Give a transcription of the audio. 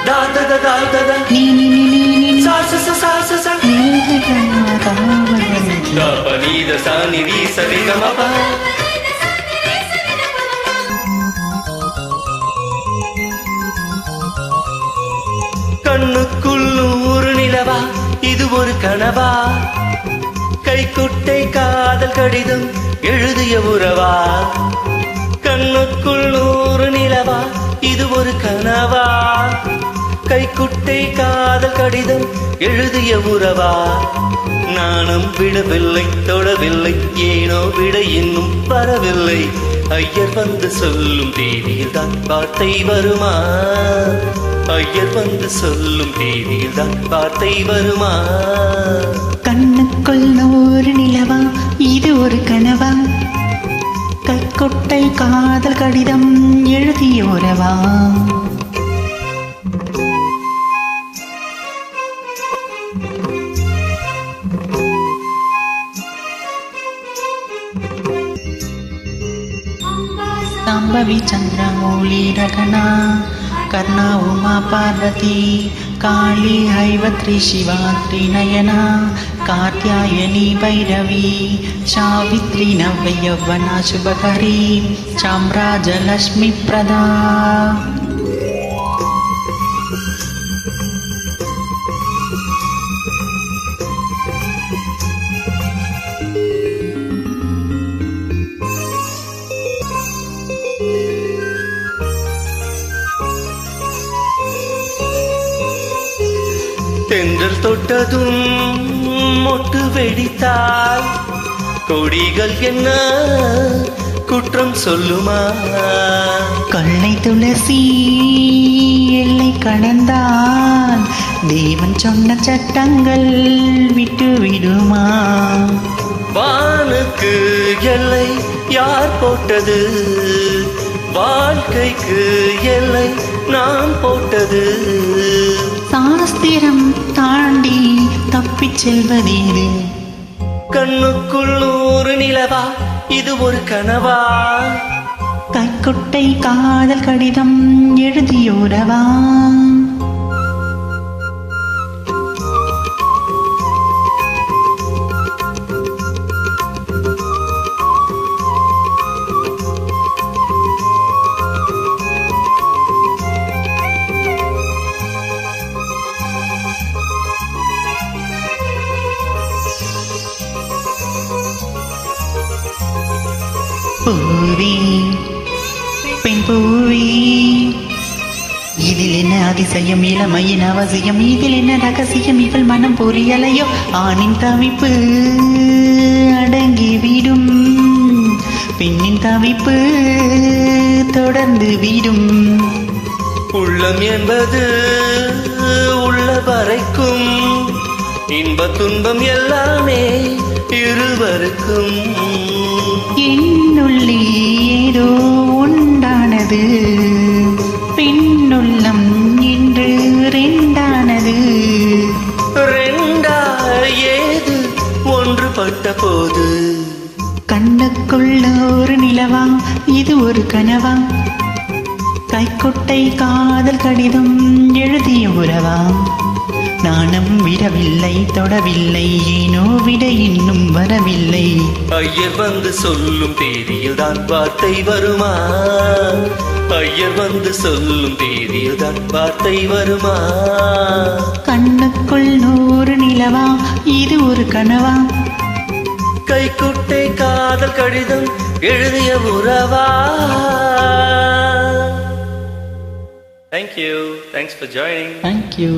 da da da da da da நீ நீ நீ நீ நீ sa sa sa sa sa sa காவலன் da pa ni da sa ni ri sa re ga ma pa கண்ணுக்குள் நூறு நிலவா இது ஒரு கனவா கைக்குட்டை காதல் கடிதம் எழுதிய உறவா கண்ணுக்குள் நூறு நிலவா இது ஒரு கனவா கைக்குட்டை காதல் கடிதம் எழுதிய உறவா நானும் விடவில்லை தொடவில்லை ஏனோ விட இன்னும் வரவில்லை ஐயர் வந்து சொல்லும் தேதியில் தான் வார்த்தை வருமா ஐயர் வந்து சொல்லும் தேதியில் தான் வார்த்தை வருமா கண்ணுக்குள் நூறு நிலவா இது ஒரு கனவா கைக்குட்டை காதல் கடிதம் எழுதிய உறவா சாம்பவி சந்திரமௌலி ரகனா கர்ணா உமா பார்வதி காளி ஹைவத்ரி சிவா த்ரிநயனா காத்யாயனி பைரவி சாவித்ரி நவ்ய யௌவனா சுபகரி சாம்ராஜலக்ஷ்மி பிரதா தென்றல் தொட்டதும் மொட்டு வெடித்தால் கொடிகள் என்ன குற்றம் சொல்லுமா கொள்ளை துளசி எல்லை கடந்தால் தேவன் சொன்ன சட்டங்கள் விட்டு விடுமா வானுக்கு எல்லை யார் போட்டது வாழ்க்கைக்கு எல்லை நாம் போட்டது சாஸ்திரம் தாண்டி தப்பிச் செல்வதேது கண்ணுக்குள் நூறு நிலவா இது ஒரு கனவா கைக்குட்டை காதல் கடிதம் எழுதியோரவா பூவி பெண் பூவி இதில் என்ன அதிசயம் இளமையின் அவசியம் இதில் என்ன ரகசியம் இவள் மனம் புரியலையோ ஆணின் தவிப்பு அடங்கிவிடும் பெண்ணின் தவிப்பு தொடர்ந்து விடும் உள்ளம் என்பது உள்ள வரைக்கும் இன்ப துன்பம் எல்லாமே இருவருக்கும் என்னுள்ளே ஏதோ உண்டானது பெண்ணுள்ளம் என்று ரெண்டானது ரெண்டா ஏது ஒன்றுபட்ட போது கண்ணுக்குள்ள ஒரு நிலவா இது ஒரு கனவா கைக்குட்டை காதல் கடிதம் எழுதிய உறவா நானும் விடவில்லை தொடவில்லை ஏனோ விட இன்னும் வரவில்லை ஐயர் வந்து சொல்லும் தேதியில் தான் வார்த்தை வருமா ஐயர் வந்து சொல்லும் தேதியில் தான் வார்த்தை வருமா கண்ணுக்குள் நூறு நிலவா இது ஒரு கனவா கைக்குட்டை காதல் கடிதம் எழுதிய உறவா Thank you. Thanks for joining. Thank you.